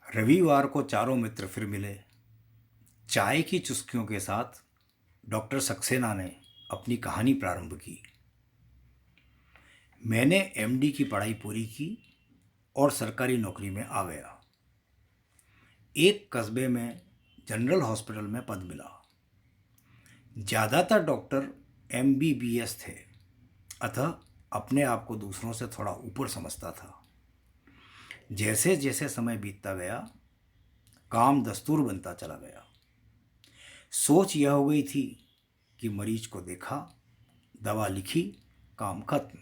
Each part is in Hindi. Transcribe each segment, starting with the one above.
रविवार को चारों मित्र फिर मिले। चाय की चुस्कियों के साथ डॉक्टर सक्सेना ने अपनी कहानी प्रारंभ की। मैंने एमडी की पढ़ाई पूरी की और सरकारी नौकरी में आ गया। एक कस्बे में जनरल हॉस्पिटल में पद मिला। ज़्यादातर डॉक्टर एमबीबीएस थे, अतः अपने आप को दूसरों से थोड़ा ऊपर समझता था। जैसे जैसे समय बीतता गया, काम दस्तूर बनता चला गया। सोच यह हो गई थी कि मरीज को देखा, दवा लिखी, काम खत्म।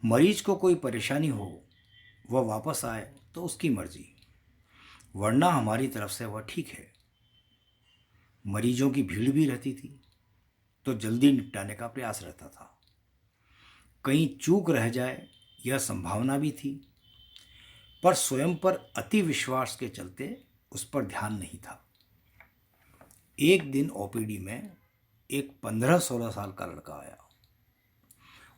मरीज को कोई परेशानी हो, वह वापस आए तो उसकी मर्जी, वरना हमारी तरफ से वह ठीक है। मरीजों की भीड़ भी रहती थी तो जल्दी निपटाने का प्रयास रहता था। कहीं चूक रह जाए यह संभावना भी थी, पर स्वयं पर अति विश्वास के चलते उस पर ध्यान नहीं था। एक दिन ओपीडी में एक 15-16 साल का लड़का आया।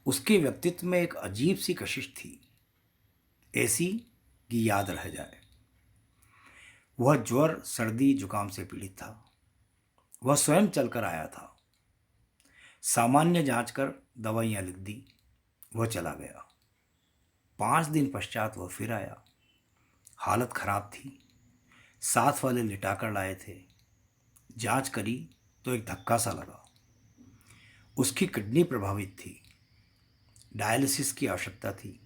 उसके व्यक्तित्व में एक अजीब सी कशिश थी, ऐसी कि याद रह जाए। वह ज्वर, सर्दी, जुकाम से पीड़ित था। वह स्वयं चलकर आया था। सामान्य जांच कर दवाइयाँ लिख दी, वह चला गया। 5 दिन पश्चात वह फिर आया। हालत खराब थी। साथ वाले लिटाकर लाए थे। जांच करी तो एक धक्का सा लगा। उसकी किडनी प्रभावित थी। डायलिसिस की आवश्यकता थी।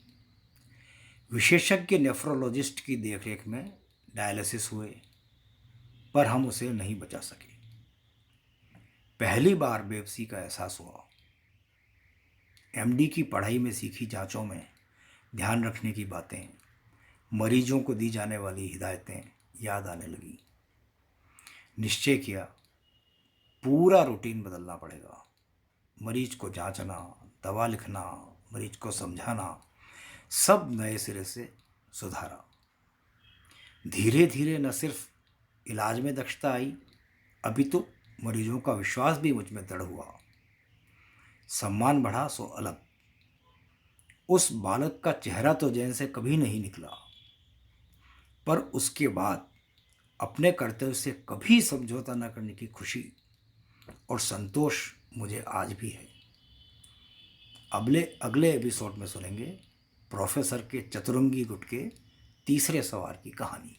विशेषज्ञ नेफ्रोलॉजिस्ट की देखरेख में डायलिसिस हुए, पर हम उसे नहीं बचा सके। पहली बार बेबसी का एहसास हुआ। एमडी की पढ़ाई में सीखी जांचों में ध्यान रखने की बातें, मरीजों को दी जाने वाली हिदायतें याद आने लगी। निश्चय किया, पूरा रूटीन बदलना पड़ेगा। मरीज को जांचना, दवा लिखना, मरीज को समझाना, सब नए सिरे से सुधारा। धीरे धीरे न सिर्फ इलाज में दक्षता आई, अभी तो मरीजों का विश्वास भी मुझ में दृढ़ हुआ। सम्मान बढ़ा सो अलग। उस बालक का चेहरा तो जैन से कभी नहीं निकला, पर उसके बाद अपने कर्तव्य से कभी समझौता न करने की खुशी और संतोष मुझे आज भी है। अगले एपिसोड में सुनेंगे प्रोफेसर के चतुरंगी गुट के तीसरे सवार की कहानी।